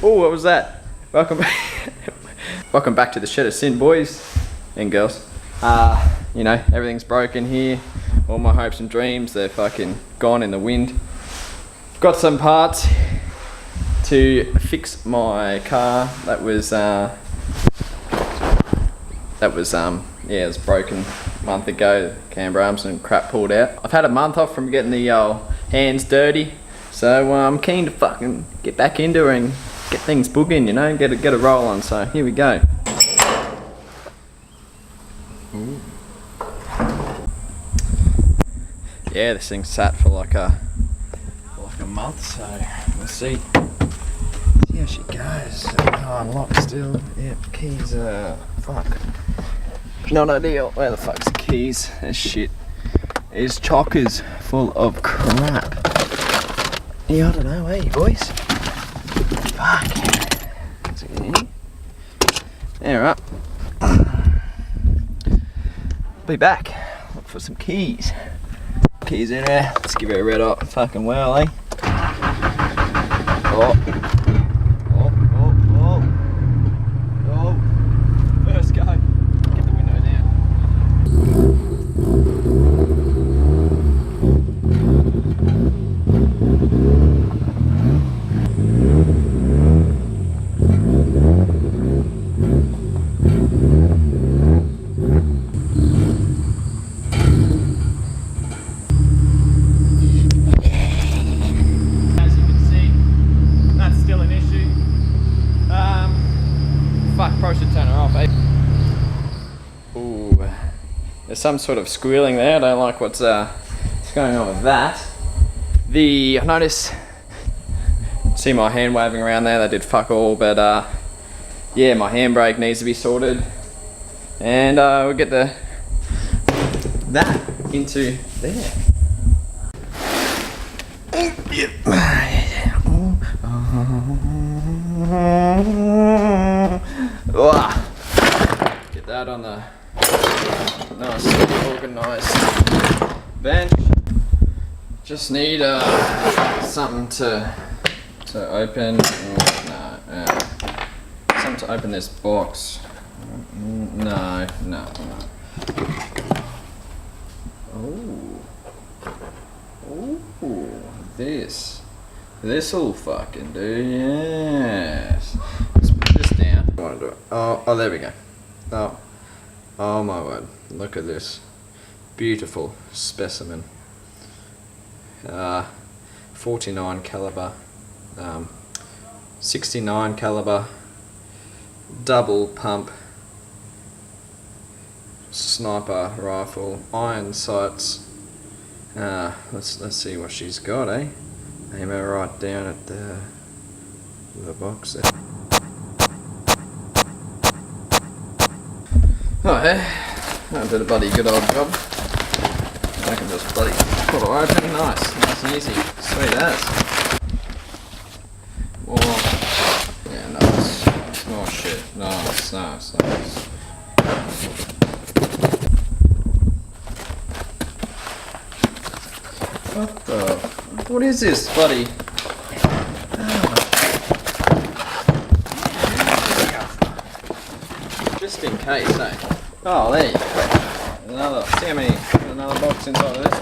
Oh, what was that? Welcome welcome back to the Shed of Sin, boys and girls. You know, everything's broken here. All my hopes and dreams, they're fucking gone in the wind. Got some parts to fix my car. That was yeah, it was broken a month ago. Camber arms and crap pulled out. I've had a month off from getting the hands dirty, so I'm keen to fucking get back into it and get things booging, you know, get a roll on. So here we go. Ooh. Yeah, this thing's sat for like a month, so we'll see. See how she goes. Oh, unlocked still. Yep, keys fuck. Not ideal. Where the fuck's the keys? This shit is chockers full of crap. Yeah, I don't know, eh, boys? Fuck. Alright. Be back. Look for some keys. Keys in there. Let's give it a red hot fucking well, eh? Oh. First go. Get the window down. As you can see, that's still an issue. Fuck, probably should turn her off, eh? Ooh, there's some sort of squealing there. I don't like what's going on with that. I noticed, see my hand waving around there, that did fuck all, but yeah, my handbrake needs to be sorted. And we'll get that into there. Yep. Get that on the nice organised bench. Just need something to open. Something to open this box. No. Ooh, this'll fucking do, yes. Let's put this down. I want to do it. Oh, there we go. Oh my word, look at this beautiful specimen. 49 caliber, 69 caliber, double pump sniper rifle, iron sights. Let's see what she's got, eh? Aim her right down at the box there. Oh, hey, I did a bloody good old job. I can just bloody pull her open, nice and easy, sweet as. Oh, yeah, nice. Oh shit, nice. What is this, buddy? Just in case, eh? Oh, there you go. See how many? Another box inside of this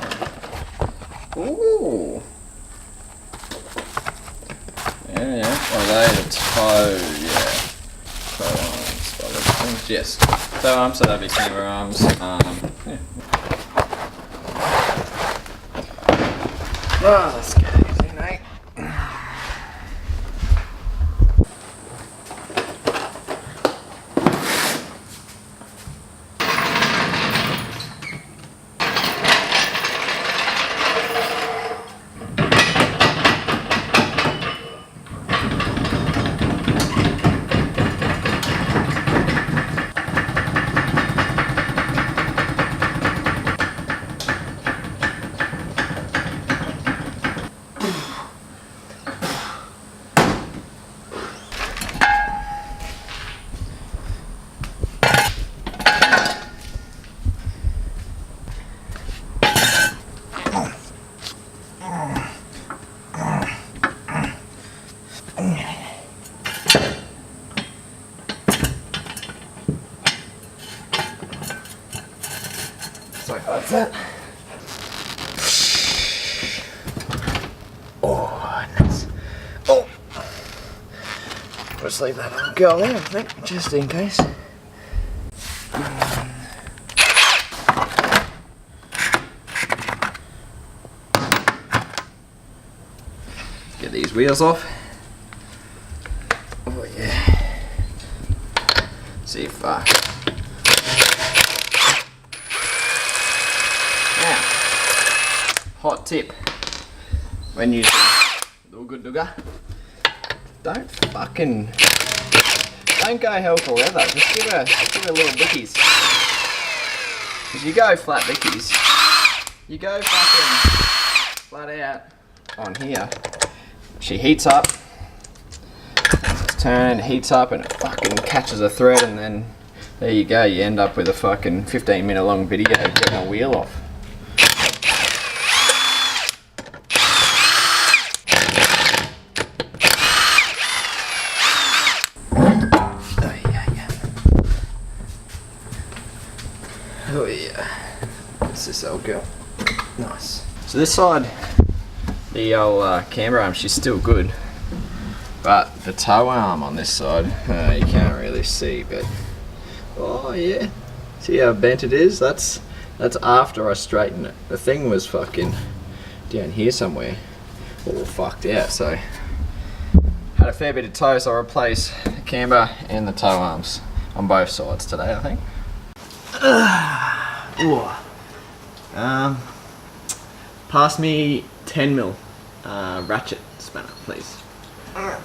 one. Ooh. Yeah. Oh, they the toe, yeah. Toe arms, by those things. Yes. Toe arms, so that'd be camber arms. Yeah. Oh, let's get easy, mate. That's it. Oh, nice. Oh, just leave that little girl there, I think, just in case. Get these wheels off. Oh yeah. See if now, hot tip when using the good dugger, don't go hell for leather. Just give her little bickies. Because you go flat bickies, you go fucking flat out on here. She heats up, it's turned, heats up, and it fucking catches a thread, and then there you go, you end up with a fucking 15-minute long video getting a wheel off. Oh yeah, what's this old girl? Nice. So this side, the old camber arm, she's still good, but the toe arm on this side, you can't really see, but oh yeah, see how bent it is? That's after I straightened it. The thing was fucking down here somewhere, all fucked out, so had a fair bit of toe, so I replaced the camber and the toe arms on both sides today, I think. Pass me 10mm ratchet spanner, please. What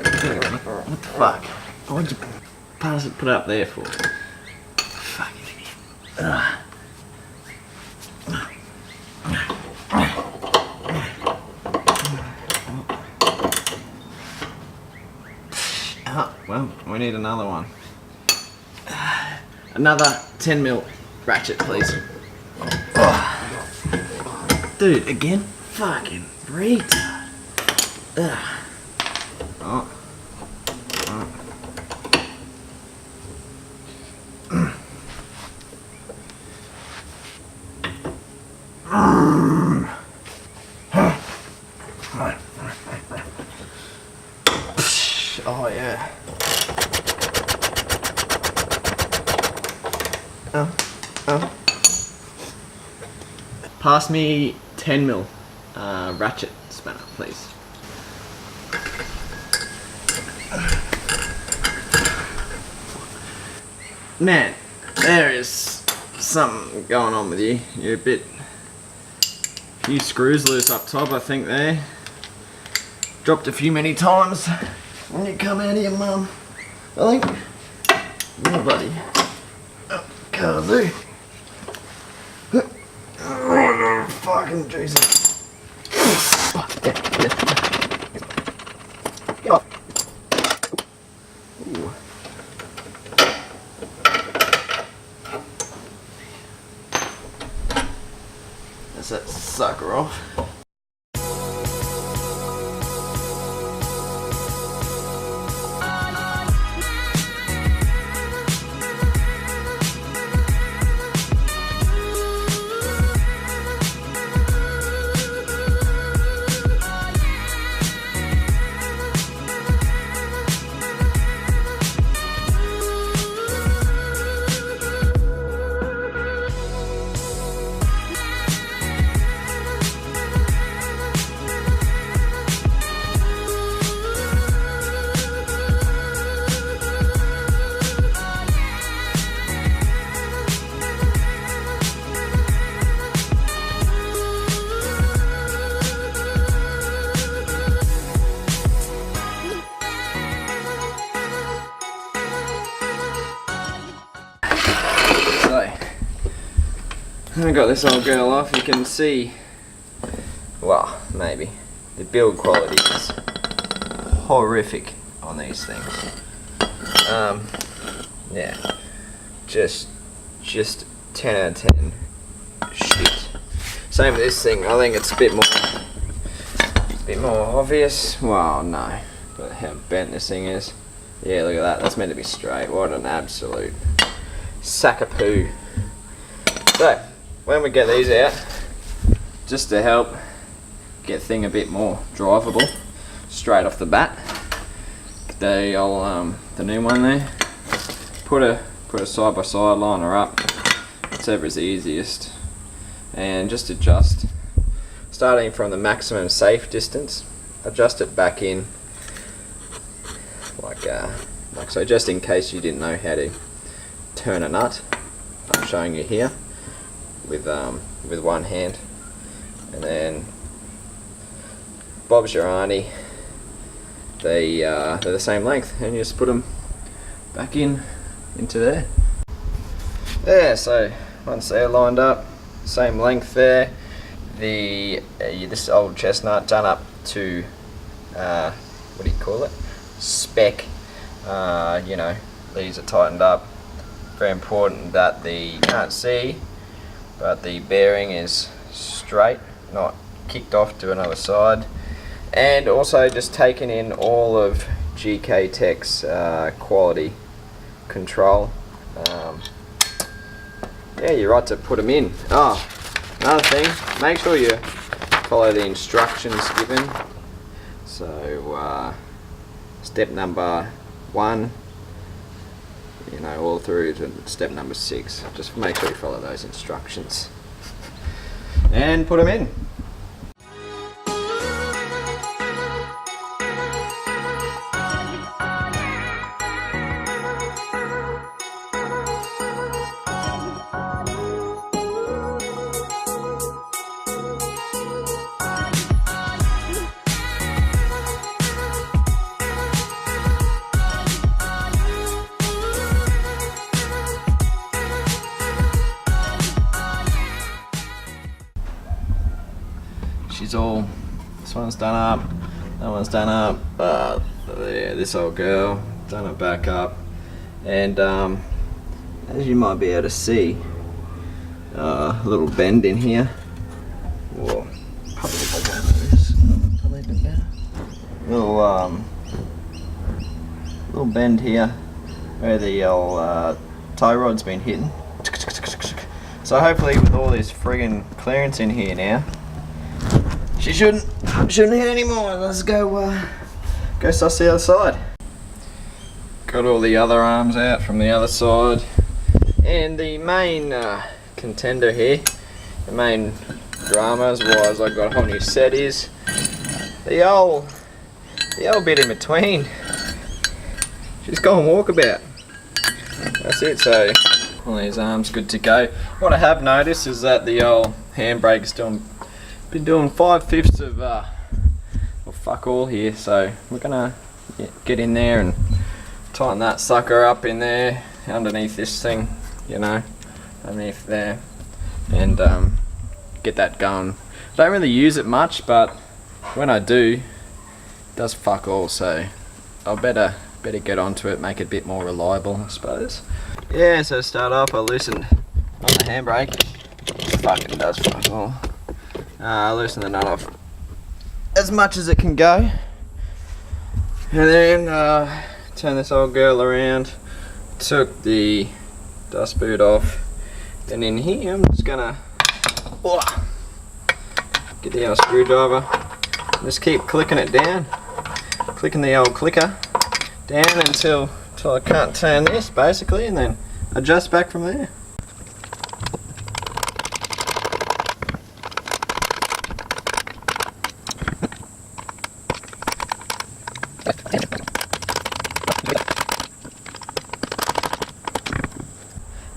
the fuck? Why'd you put it up there for? Fucking idiot. Well, we need another one. Another 10mm ratchet, please. Dude, again? Fucking retard. Oh. Oh yeah. Pass me 10mm ratchet spanner, please. Man, there is something going on with you. You're a few screws loose up top, I think there. Dropped a few many times when you come out of your mum, I think. Yeah, buddy. Oh, kazoo. Oh, fucking Jesus. Get off. Ooh. That's that sucker off. I got this old girl off. You can see, well, maybe the build quality is horrific on these things. Yeah, just 10 out of 10 shit. Same with this thing. I think it's a bit more obvious. Well, no, but how bent this thing is. Yeah, look at that. That's meant to be straight. What an absolute sack of poo. So when we get these out, just to help get the thing a bit more drivable straight off the bat, the new one there, put a side by side liner up, whichever's easiest, and just adjust, starting from the maximum safe distance, adjust it back in like so, just in case you didn't know how to turn a nut. I'm showing you here with one hand, and then Bob's your auntie. They're the same length, and you just put them back into there. Yeah, so once they're lined up, same length there. This old chestnut done up to what do you call it? Spec. You know, these are tightened up. Very important that you can't see, but the bearing is straight, not kicked off to another side. And also just taking in all of GKTECH's quality control. Yeah, you're right to put them in. Oh, another thing, make sure you follow the instructions given. So step number 1, you know, all through to step number 6. Just make sure you follow those instructions and put them in. This one's done up, that one's done up, yeah, this old girl done it back up, and as you might be able to see, a little bend in here. Whoa, probably if I go like this, probably a bit better. Little bend here where the old tie rod's been hitting. So hopefully with all this friggin' clearance in here now, she shouldn't hit anymore. Let's go suss the other side. Got all the other arms out from the other side, and the main contender here, the main dramas wise I got a whole new set is the old bit in between. She's gone walkabout. That's it. So all these arms good to go. What I have noticed is that the old handbrake is been doing 5/5 of well, fuck all here, so we're gonna get in there and tighten that sucker up in there underneath this thing, you know, underneath there, and get that going. I don't really use it much, but when I do, it does fuck all, so I better get onto it, make it a bit more reliable, I suppose. Yeah, so to start off, I loosened on the handbrake. It fucking does fuck all. Loosen the nut off as much as it can go, and then turn this old girl around, took the dust boot off, and in here I'm just gonna get the old screwdriver, just keep clicking it down, clicking the old clicker down until I can't turn this basically, and then adjust back from there.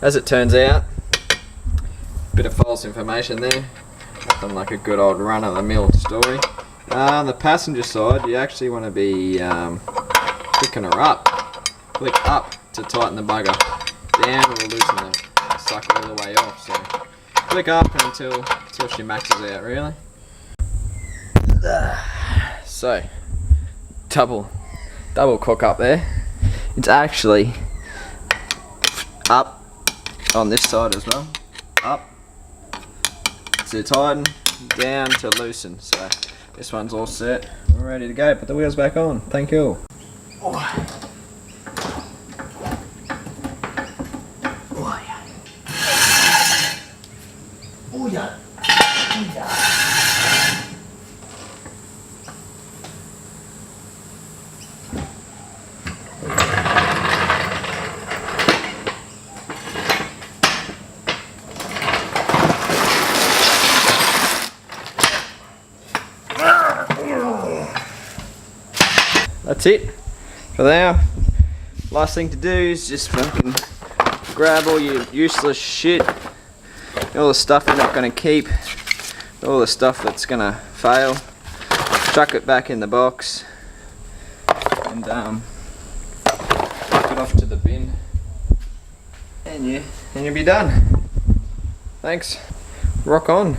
As it turns out, bit of false information there, nothing like a good old run-of-the-mill story. On the passenger side, you actually want to be clicking her up. Click up to tighten the bugger. Down will loosen the sucker all the way off. So click up until she maxes out, really. So double cock up there. It's actually up on this side as well. Up to tighten, down to loosen. So this one's all set. We're ready to go. Put the wheels back on. Thank you. that's it for now. Last thing to do is just fucking grab all your useless shit, all the stuff you're not going to keep, all the stuff that's going to fail, chuck it back in the box, and chuck it off to the bin, and you'll be done. Thanks. Rock on.